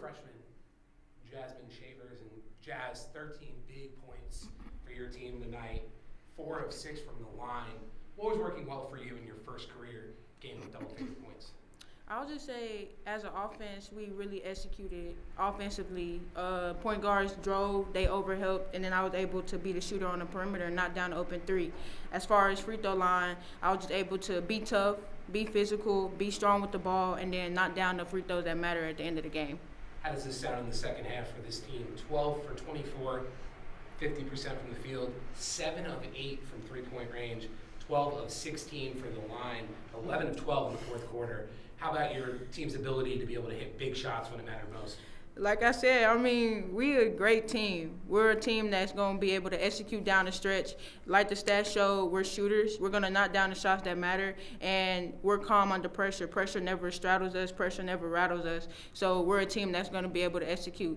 freshman, Jasmine Shavers, and Jazz, 13 big points for your team tonight, 4 of 6 from the line. What was working well for you in your first career game with double-figure points? I'll just say, as an offense, we really executed offensively. Point guards drove, they overhelped, and then I was able to be the shooter on the perimeter and knock down the open three. As far as free throw line, I was just able to be tough, be physical, be strong with the ball, and then knock down the free throws that matter at the end of the game. How does this sound in the second half for this team? 12 for 24, 50% from the field, 7 of 8 from three-point range, 12 of 16 for the line, 11 of 12 in the fourth quarter. How about your team's ability to be able to hit big shots when it mattered most? Like I said, I mean, we're a great team. We're a team that's going to be able to execute down the stretch. Like the stats show, we're shooters. We're going to knock down the shots that matter, and we're calm under pressure. Pressure never straddles us. Pressure never rattles us. So we're a team that's going to be able to execute.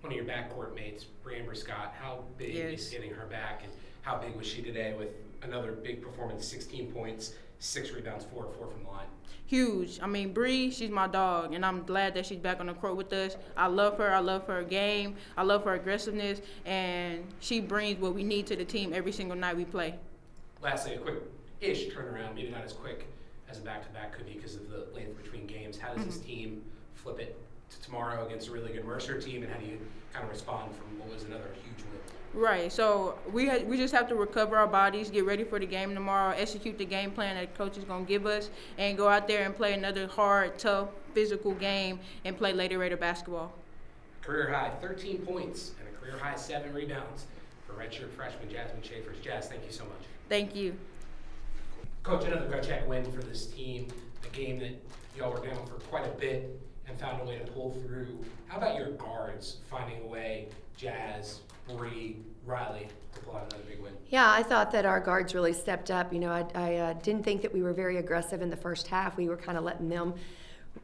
One of your backcourt mates, Amber Scott, how big is getting her back, and how big was she today with another big performance, 16 points, 6 rebounds, 4 of 4 from the line? Huge. I mean, Bree, she's my dog, and I'm glad that she's back on the court with us. I love her. I love her game. I love her aggressiveness, and she brings what we need to the team every single night we play. Lastly, a quick-ish turnaround, maybe not as quick as a back-to-back could be because of the length between games. How does this team flip it to tomorrow against a really good Mercer team, and how do you kind of respond from what was another huge win? Right. So we just have to recover our bodies, get ready for the game tomorrow, execute the game plan that the coach is going to give us, and go out there and play another hard, tough, physical game and play Lady Raider basketball. Career high 13 points and a career high 7 rebounds for redshirt freshman Jasmine Shavers. Jazz, thank you so much. Thank you. Coach, another gut-check win for this team, a game that y'all were down for quite a bit and found a way to pull through. How about your guards finding a way, Jazz, Bree, Riley, to pull out another big win? Yeah, I thought that our guards really stepped up. You know, I didn't think that we were very aggressive in the first half. We were kind of letting them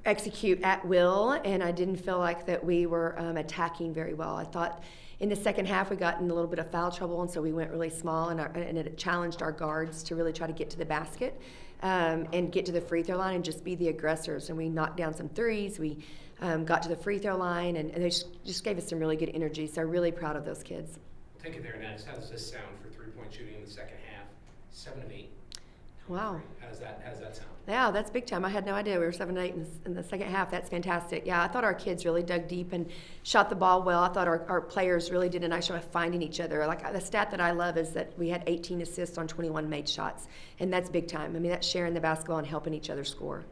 execute at will, and I didn't feel like that we were attacking very well. I thought in the second half we got in a little bit of foul trouble, and so we went really small, and it challenged our guards to really try to get to the basket and get to the free throw line and just be the aggressors. And we knocked down some threes. We got to the free throw line, and they just gave us some really good energy. So I'm really proud of those kids. We'll take it there next. How does this sound for three-point shooting in the second half? 7 of 8. Wow. How does that sound? Yeah, that's big time. I had no idea we were 7-8 in the second half. That's fantastic. Yeah, I thought our kids really dug deep and shot the ball well. I thought our players really did a nice job of finding each other. Like the stat that I love is that we had 18 assists on 21 made shots, and that's big time. I mean, that's sharing the basketball and helping each other score.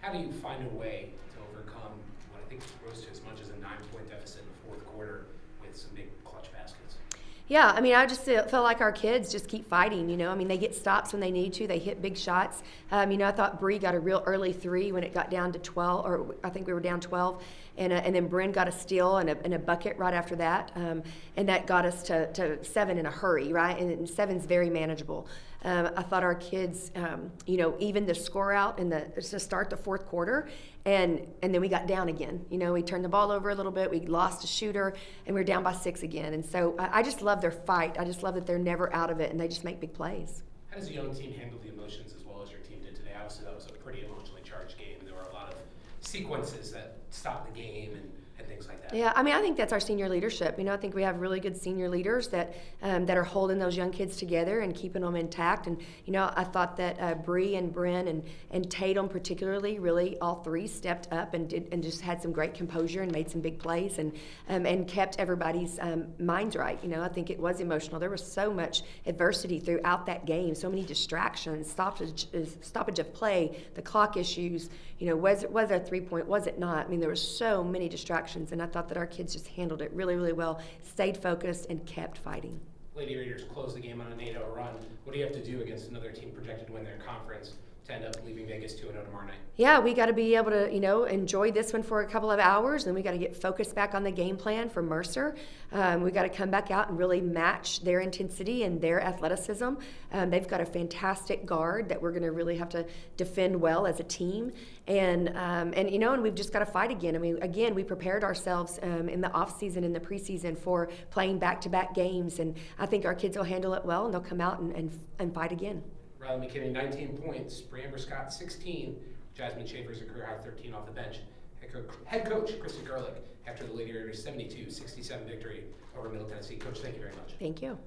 How do you find a way to overcome what I think rose to as much as a 9-point deficit in the fourth quarter with some big clutch baskets? Yeah, I mean, I just feel like our kids just keep fighting, you know. I mean, they get stops when they need to. They hit big shots. You know, I thought Bree got a real early 3 when it got down to 12, or I think we were down 12. And then Bryn got a steal and a bucket right after that. And that got us to 7 in a hurry, right? And 7's very manageable. I thought our kids, you know, even the score out to start the fourth quarter, and then we got down again. You know, we turned the ball over a little bit. We lost a shooter, and we were down by 6 again. And so I just love their fight. I just love that they're never out of it, and they just make big plays. How does the young team handle the emotions as well as your team did today? Obviously, that was a pretty emotionally charged game. There were a lot of sequences that stopped the game and things like that. Yeah, I mean, I think that's our senior leadership. You know, I think we have really good senior leaders that are holding those young kids together and keeping them intact. And, you know, I thought that Bree and Bryn and Tatum particularly, really all 3 stepped up and just had some great composure and made some big plays and kept everybody's minds right. You know, I think it was emotional. There was so much adversity throughout that game, so many distractions, stoppage of play, the clock issues. You know, was it a 3-point? Was it not? I mean, there were so many distractions, and I thought that our kids just handled it really, really well, stayed focused, and kept fighting. Lady Raiders closed the game on an 8-0 run. What do you have to do against another team projected to win their conference to end up leaving Vegas 2-0 tomorrow night? Yeah, we got to be able to, you know, enjoy this one for a couple of hours, and we got to get focused back on the game plan for Mercer. We got to come back out and really match their intensity and their athleticism. They've got a fantastic guard that we're going to really have to defend well as a team, and you know, and we've just got to fight again. I mean, again, we prepared ourselves in the off season and the preseason for playing back-to-back games, and I think our kids will handle it well, and they'll come out and fight again. Riley McKinney, 19 points. Amber Scott, 16. Jasmine Shavers, a career high 13 off the bench. Head coach Krista Gerlich after the Lady Raiders' 72-67 victory over Middle Tennessee. Coach, thank you very much. Thank you.